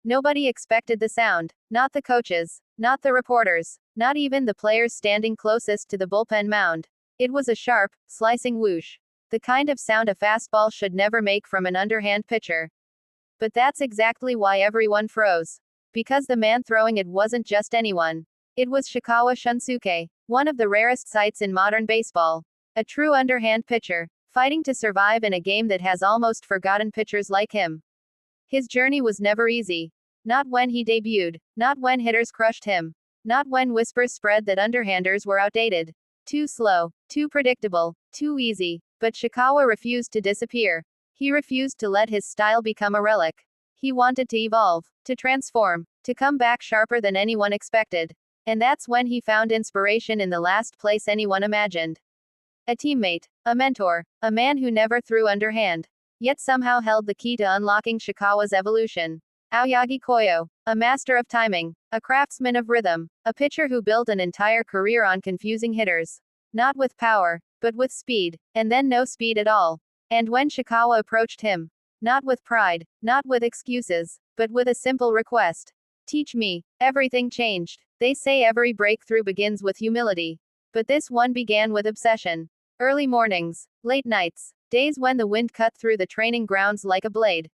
Nobody expected the sound. Not the coaches. Not the reporters. Not even the players standing closest to the bullpen mound. It was a sharp, slicing whoosh. The kind of sound a fastball should never make from an underhand pitcher. But that's exactly why everyone froze. Because the man throwing it wasn't just anyone. It was Shikawa Shunsuke, one of the rarest sights in modern baseball. A true underhand pitcher, fighting to survive in a game that has almost forgotten pitchers like him. His journey was never easy. Not when he debuted. Not when hitters crushed him. Not when whispers spread that underhanders were outdated. Too slow, too predictable, too easy. But Shikawa refused to disappear. He refused to let his style become a relic. He wanted to evolve, to transform, to come back sharper than anyone expected. And that's when he found inspiration in the last place anyone imagined. A teammate, a mentor, a man who never threw underhand, yet somehow held the key to unlocking Shikawa's evolution. Aoyagi Koyo, a master of timing, a craftsman of rhythm, a pitcher who built an entire career on confusing hitters. Not with power, but with speed, and then no speed at all. And when Shikawa approached him, not with pride, not with excuses, but with a simple request. Teach me, everything changed. They say every breakthrough begins with humility. But this one began with obsession. Early mornings, late nights, days when the wind cut through the training grounds like a blade.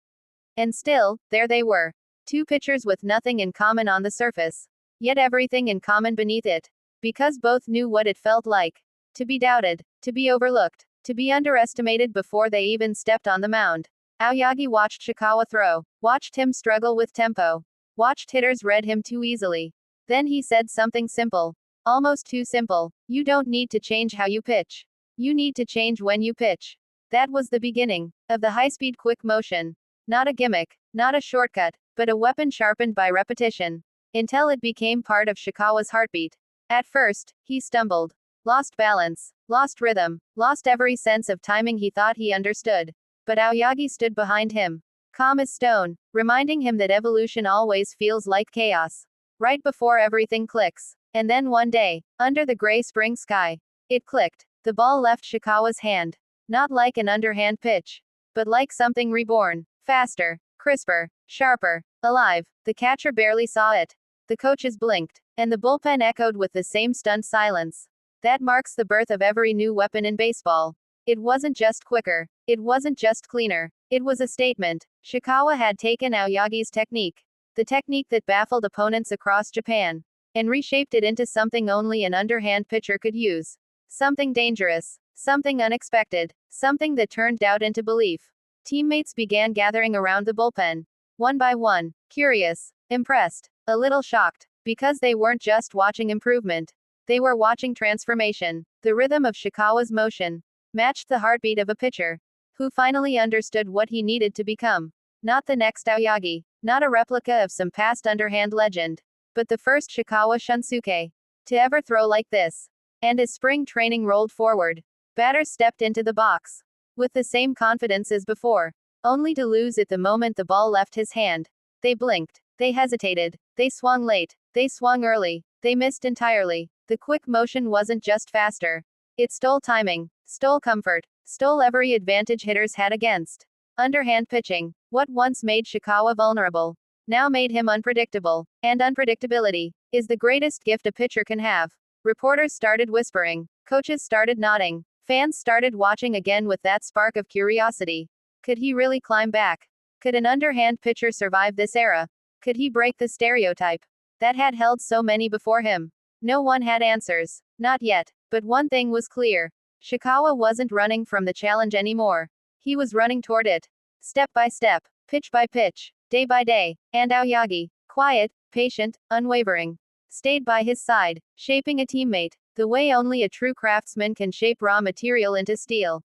And still, there they were. Two pitchers with nothing in common on the surface. Yet everything in common beneath it. Because both knew what it felt like. To be doubted, to be overlooked, to be underestimated before they even stepped on the mound. Aoyagi watched Shikawa throw, watched him struggle with tempo, watched hitters read him too easily. Then he said something simple. Almost too simple. You don't need to change how you pitch. You need to change when you pitch. That was the beginning of the high-speed quick motion. Not a gimmick, not a shortcut, but a weapon sharpened by repetition. Until it became part of Shikawa's heartbeat. At first, he stumbled. Lost balance, lost rhythm, lost every sense of timing he thought he understood. But Aoyagi stood behind him. Calm as stone, reminding him that evolution always feels like chaos. Right before everything clicks. And then one day, under the gray spring sky, it clicked. The ball left Shikawa's hand. Not like an underhand pitch. But like something reborn. Faster, crisper, sharper, alive. The catcher barely saw it. The coaches blinked. And the bullpen echoed with the same stunned silence. That marks the birth of every new weapon in baseball. It wasn't just quicker. It wasn't just cleaner. It was a statement. Shikawa had taken Aoyagi's technique. The technique that baffled opponents across Japan. And reshaped it into something only an underhand pitcher could use. Something dangerous. Something unexpected. Something that turned doubt into belief. Teammates began gathering around the bullpen. One by one. Curious. Impressed. A little shocked. Because they weren't just watching improvement. They were watching transformation. The rhythm of Shikawa's motion matched the heartbeat of a pitcher who finally understood what he needed to become. Not the next Aoyagi. Not a replica of some past underhand legend. But the first Shikawa Shunsuke to ever throw like this. And as spring training rolled forward, batters stepped into the box with the same confidence as before, only to lose it the moment the ball left his hand. They blinked, they hesitated, they swung late, they swung early, they missed entirely. The quick motion wasn't just faster. It stole timing, stole comfort, stole every advantage hitters had against underhand pitching. What once made Shikawa vulnerable now made him unpredictable. And unpredictability is the greatest gift a pitcher can have. Reporters started whispering. Coaches started nodding. Fans started watching again with that spark of curiosity. Could he really climb back? Could an underhand pitcher survive this era? Could he break the stereotype that had held so many before him? No one had answers. Not yet. But one thing was clear. Shikawa wasn't running from the challenge anymore. He was running toward it. Step by step. Pitch by pitch. Day by day. And Aoyagi, quiet, patient, unwavering, stayed by his side, shaping a teammate, the way only a true craftsman can shape raw material into steel.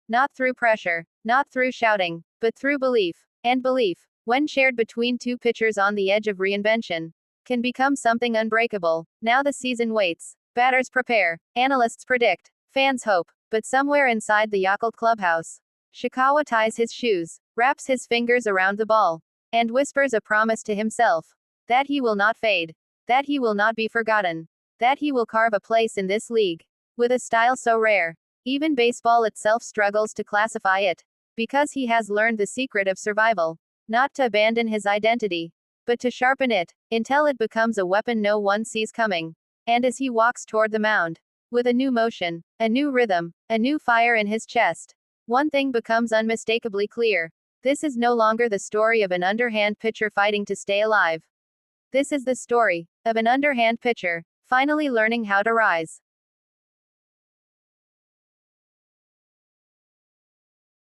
Not through pressure, not through shouting, but through belief. And belief, when shared between two pitchers on the edge of reinvention, can become something unbreakable. Now the season waits. Batters prepare. Analysts predict. Fans hope. But somewhere inside the Yakult clubhouse, Shikawa ties his shoes, wraps his fingers around the ball, and whispers a promise to himself. That he will not fade. That he will not be forgotten. That he will carve a place in this league. With a style so rare, even baseball itself struggles to classify it. Because he has learned the secret of survival. Not to abandon his identity. but to sharpen it, until it becomes a weapon no one sees coming. And as he walks toward the mound, with a new motion, a new rhythm, a new fire in his chest, one thing becomes unmistakably clear. This is no longer the story of an underhand pitcher fighting to stay alive. This is the story of an underhand pitcher finally learning how to rise.